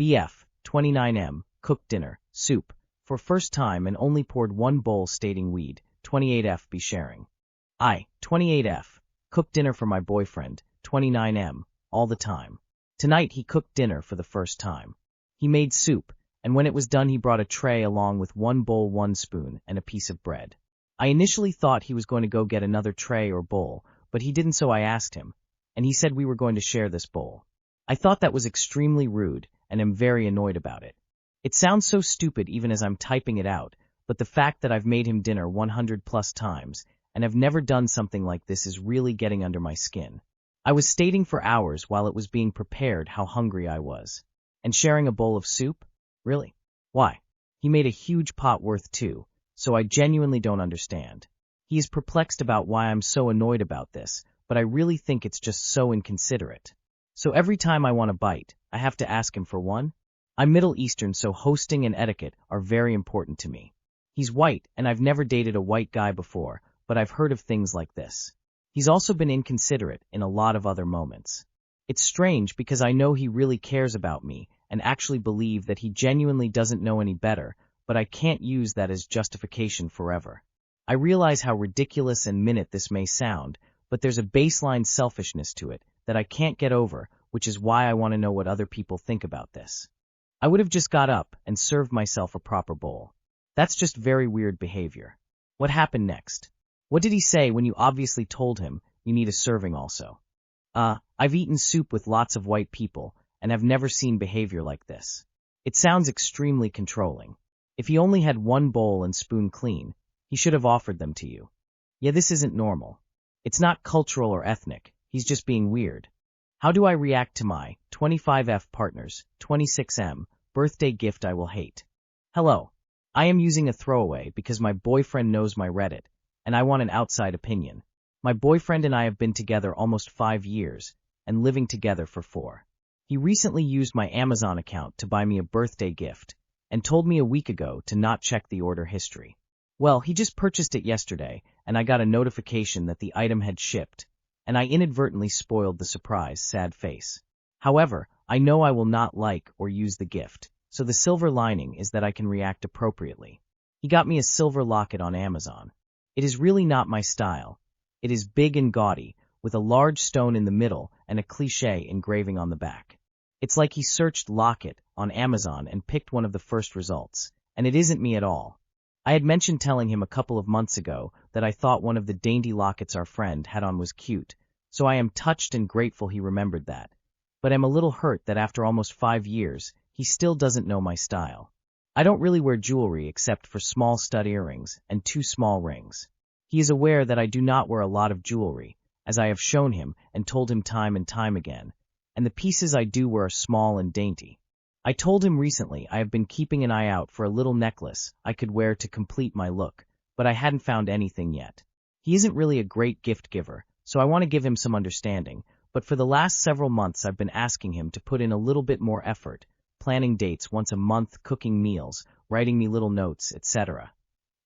BF, 29M, cooked dinner, soup, for first time and only poured one bowl stating weed, 28F be sharing. 28F, cooked dinner for my boyfriend, 29M, all the time. Tonight he cooked dinner for the first time. He made soup, and when it was done he brought a tray along with one bowl, one spoon, and a piece of bread. I initially thought he was going to go get another tray or bowl, but he didn't, so I asked him, and he said we were going to share this bowl. I thought that was extremely rude, and am very annoyed about it. It sounds so stupid even as I'm typing it out, but the fact that I've made him dinner 100 plus times, and have never done something like this is really getting under my skin. I was stating for hours while it was being prepared how hungry I was. And sharing a bowl of soup? Really? Why? He made a huge pot worth too, so I genuinely don't understand. He is perplexed about why I'm so annoyed about this, but I really think it's just so inconsiderate. So every time I want a bite, I have to ask him for one? I'm Middle Eastern, so hosting and etiquette are very important to me. He's white, and I've never dated a white guy before, but I've heard of things like this. He's also been inconsiderate in a lot of other moments. It's strange because I know he really cares about me and actually believe that he genuinely doesn't know any better, but I can't use that as justification forever. I realize how ridiculous and minute this may sound, but there's a baseline selfishness to it that I can't get over, which is why I want to know what other people think about this. I would have just got up and served myself a proper bowl. That's just very weird behavior. What happened next? What did he say when you obviously told him you need a serving also? I've eaten soup with lots of white people and have never seen behavior like this. It sounds extremely controlling. If he only had one bowl and spoon clean, he should have offered them to you. Yeah, this isn't normal. It's not cultural or ethnic, he's just being weird. How do I react to my 25F partner's 26M birthday gift I will hate? Hello. I am using a throwaway because my boyfriend knows my Reddit, and I want an outside opinion. My boyfriend and I have been together almost 5 years, and living together for 4. He recently used my Amazon account to buy me a birthday gift, and told me a week ago to not check the order history. Well, he just purchased it yesterday, and I got a notification that the item had shipped, and I inadvertently spoiled the surprise, sad face. However, I know I will not like or use the gift, so the silver lining is that I can react appropriately. He got me a silver locket on Amazon. It is really not my style. It is big and gaudy, with a large stone in the middle and a cliché engraving on the back. It's like he searched locket on Amazon and picked one of the first results, and it isn't me at all. I had mentioned telling him a couple of months ago that I thought one of the dainty lockets our friend had on was cute, so I am touched and grateful he remembered that. But I'm a little hurt that after almost 5 years, he still doesn't know my style. I don't really wear jewelry except for small stud earrings and 2 small rings. He is aware that I do not wear a lot of jewelry, as I have shown him and told him time and time again, and the pieces I do wear are small and dainty. I told him recently I have been keeping an eye out for a little necklace I could wear to complete my look, but I hadn't found anything yet. He isn't really a great gift giver, so I want to give him some understanding, but for the last several months I've been asking him to put in a little bit more effort, planning dates once a month, cooking meals, writing me little notes, etc.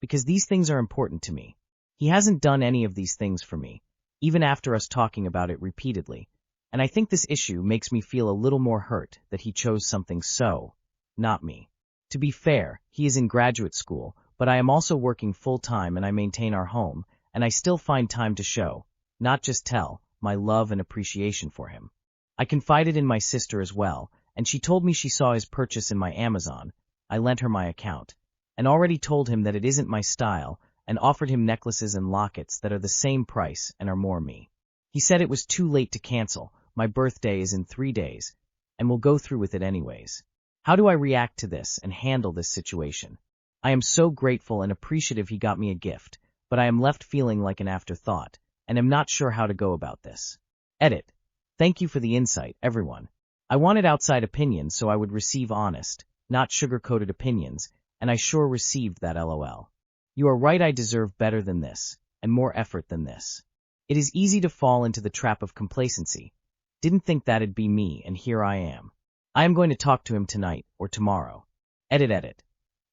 Because these things are important to me. He hasn't done any of these things for me, even after us talking about it repeatedly, and I think this issue makes me feel a little more hurt that he chose something so, not me. To be fair, he is in graduate school, but I am also working full-time and I maintain our home, and I still find time to show, not just tell, my love and appreciation for him. I confided in my sister as well, and she told me she saw his purchase in my Amazon. I lent her my account, and already told him that it isn't my style, and offered him necklaces and lockets that are the same price and are more me. He said it was too late to cancel, my birthday is in 3 days, and will go through with it anyways. How do I react to this and handle this situation? I am so grateful and appreciative he got me a gift, but I am left feeling like an afterthought, and am not sure how to go about this. Edit. Thank you for the insight, everyone. I wanted outside opinions so I would receive honest, not sugar-coated opinions, and I sure received that LOL. You are right, I deserve better than this, and more effort than this. It is easy to fall into the trap of complacency. Didn't think that'd be me, and here I am. I am going to talk to him tonight, or tomorrow. Edit.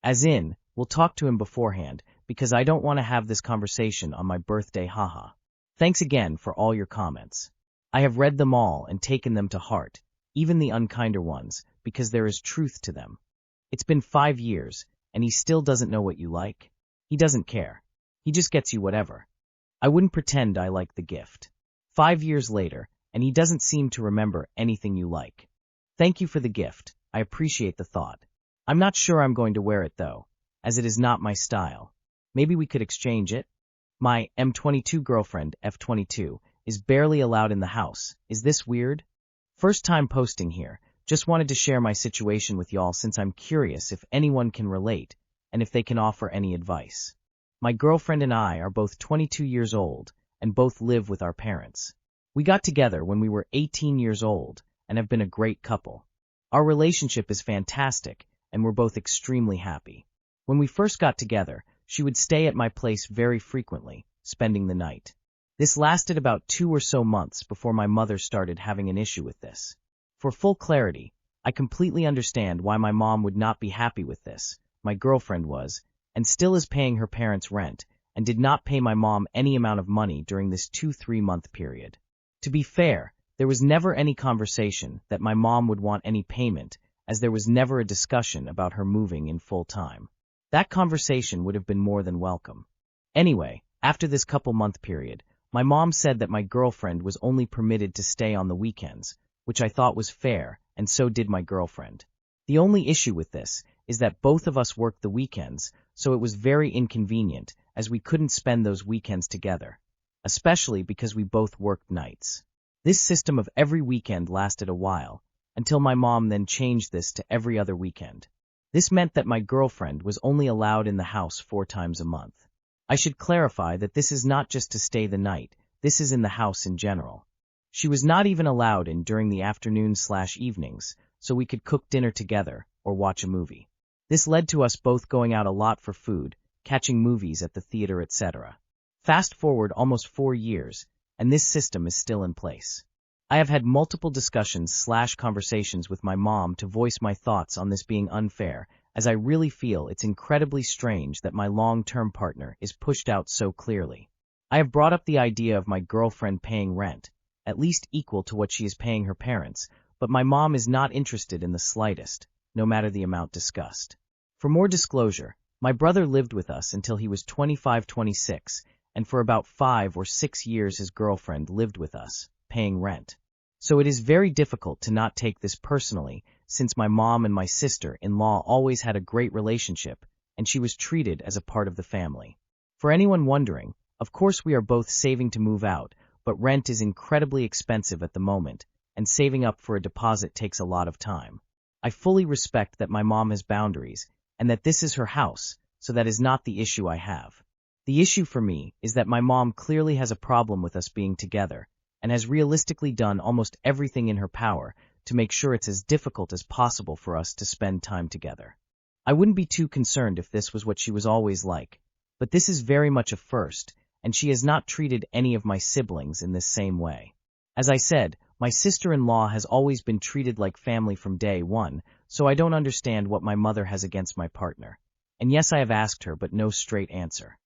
As in, we'll talk to him beforehand, because I don't want to have this conversation on my birthday, haha. Thanks again for all your comments. I have read them all and taken them to heart, even the unkinder ones, because there is truth to them. It's been 5 years, and he still doesn't know what you like? He doesn't care. He just gets you whatever. I wouldn't pretend I like the gift. 5 years later, and he doesn't seem to remember anything you like. Thank you for the gift. I appreciate the thought. I'm not sure I'm going to wear it though, as it is not my style. Maybe we could exchange it? My M22 girlfriend, F22, is barely allowed in the house. Is this weird? First time posting here. Just wanted to share my situation with y'all since I'm curious if anyone can relate and if they can offer any advice. My girlfriend and I are both 22 years old and both live with our parents. We got together when we were 18 years old and have been a great couple. Our relationship is fantastic and we're both extremely happy. When we first got together, she would stay at my place very frequently, spending the night. This lasted about 2 or so months before my mother started having an issue with this. For full clarity, I completely understand why my mom would not be happy with this. My girlfriend was, and still is paying her parents' rent, and did not pay my mom any amount of money during this 2-3 month period. To be fair, there was never any conversation that my mom would want any payment, as there was never a discussion about her moving in full time. That conversation would have been more than welcome. Anyway, after this couple-month period, my mom said that my girlfriend was only permitted to stay on the weekends, which I thought was fair, and so did my girlfriend. The only issue with this is that both of us worked the weekends, so it was very inconvenient, as we couldn't spend those weekends together, especially because we both worked nights. This system of every weekend lasted a while, until my mom then changed this to every other weekend. This meant that my girlfriend was only allowed in the house 4 times a month. I should clarify that this is not just to stay the night, this is in the house in general. She was not even allowed in during the afternoons/evenings, so we could cook dinner together or watch a movie. This led to us both going out a lot for food, catching movies at the theater, etc. Fast forward almost 4 years, and this system is still in place. I have had multiple discussions/conversations with my mom to voice my thoughts on this being unfair, as I really feel it's incredibly strange that my long-term partner is pushed out so clearly. I have brought up the idea of my girlfriend paying rent, at least equal to what she is paying her parents, but my mom is not interested in the slightest, no matter the amount discussed. For more disclosure, my brother lived with us until he was 25-26, and for about 5 or 6 years his girlfriend lived with us, paying rent. So it is very difficult to not take this personally, since my mom and my sister-in-law always had a great relationship, and she was treated as a part of the family. For anyone wondering, of course we are both saving to move out, but rent is incredibly expensive at the moment, and saving up for a deposit takes a lot of time. I fully respect that my mom has boundaries, and that this is her house, so that is not the issue I have. The issue for me is that my mom clearly has a problem with us being together, and has realistically done almost everything in her power to make sure it's as difficult as possible for us to spend time together. I wouldn't be too concerned if this was what she was always like, but this is very much a first, and she has not treated any of my siblings in this same way. As I said, my sister-in-law has always been treated like family from day one, so I don't understand what my mother has against my partner. And yes, I have asked her, but no straight answer.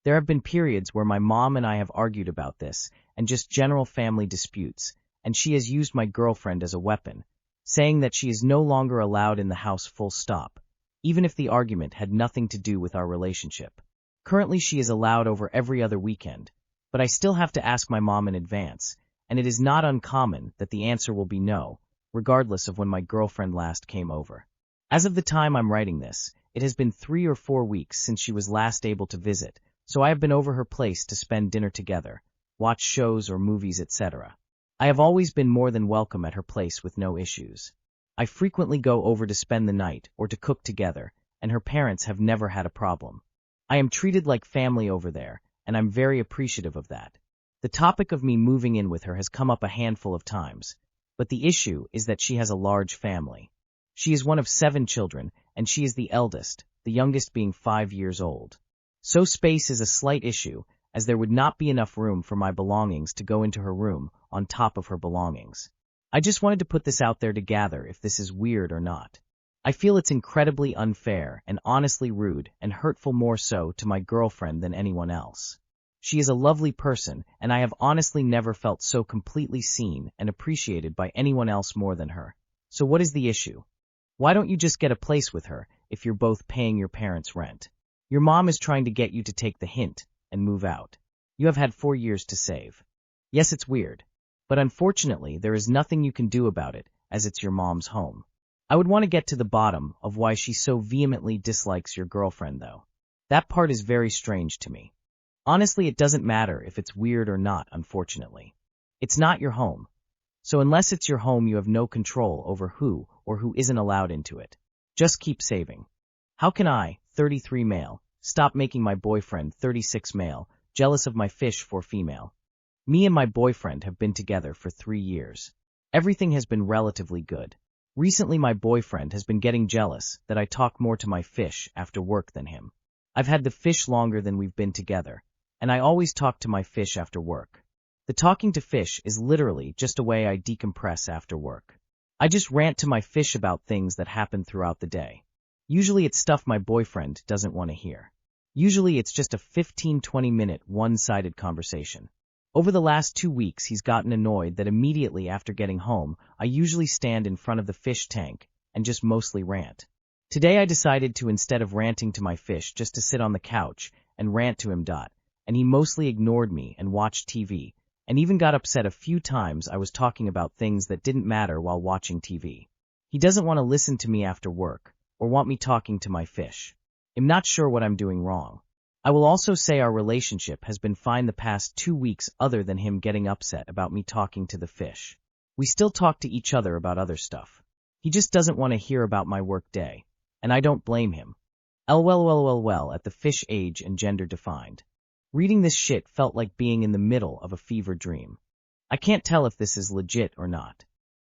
There have been periods where my mom and I have argued about this, and just general family disputes, and she has used my girlfriend as a weapon, saying that she is no longer allowed in the house full stop, even if the argument had nothing to do with our relationship. Currently she is allowed over every other weekend, but I still have to ask my mom in advance, and it is not uncommon that the answer will be no, regardless of when my girlfriend last came over. As of the time I'm writing this, it has been 3 or 4 weeks since she was last able to visit, so I have been over her place to spend dinner together, watch shows or movies, etc. I have always been more than welcome at her place with no issues. I frequently go over to spend the night or to cook together, and her parents have never had a problem. I am treated like family over there, and I'm very appreciative of that. The topic of me moving in with her has come up a handful of times, but the issue is that she has a large family. She is one of 7 children, and she is the eldest, the youngest being 5 years old. So space is a slight issue, as there would not be enough room for my belongings to go into her room on top of her belongings. I just wanted to put this out there to gather if this is weird or not. I feel it's incredibly unfair and honestly rude and hurtful, more so to my girlfriend than anyone else. She is a lovely person, and I have honestly never felt so completely seen and appreciated by anyone else more than her. So what is the issue? Why don't you just get a place with her if you're both paying your parents' rent? Your mom is trying to get you to take the hint and move out. You have had 4 years to save. Yes, it's weird, but unfortunately there is nothing you can do about it as it's your mom's home. I would want to get to the bottom of why she so vehemently dislikes your girlfriend, though. That part is very strange to me. Honestly, it doesn't matter if it's weird or not, unfortunately. It's not your home. So unless it's your home, you have no control over who or who isn't allowed into it. Just keep saving. How can I, 33 male, stop making my boyfriend, 36 male, jealous of my fish for female? Me and my boyfriend have been together for 3 years. Everything has been relatively good. Recently my boyfriend has been getting jealous that I talk more to my fish after work than him. I've had the fish longer than we've been together, and I always talk to my fish after work. The talking to fish is literally just a way I decompress after work. I just rant to my fish about things that happen throughout the day. Usually it's stuff my boyfriend doesn't want to hear. Usually it's just a 15-20 minute one-sided conversation. Over the last 2 weeks he's gotten annoyed that immediately after getting home I usually stand in front of the fish tank and just mostly rant. Today I decided to, instead of ranting to my fish, just to sit on the couch and rant to him. And he mostly ignored me and watched TV, and even got upset a few times I was talking about things that didn't matter while watching TV. He doesn't want to listen to me after work, or want me talking to my fish. I'm not sure what I'm doing wrong. I will also say our relationship has been fine the past 2 weeks other than him getting upset about me talking to the fish. We still talk to each other about other stuff. He just doesn't want to hear about my work day, and I don't blame him. Well, at the fish age and gender defined. Reading this shit felt like being in the middle of a fever dream. I can't tell if this is legit or not.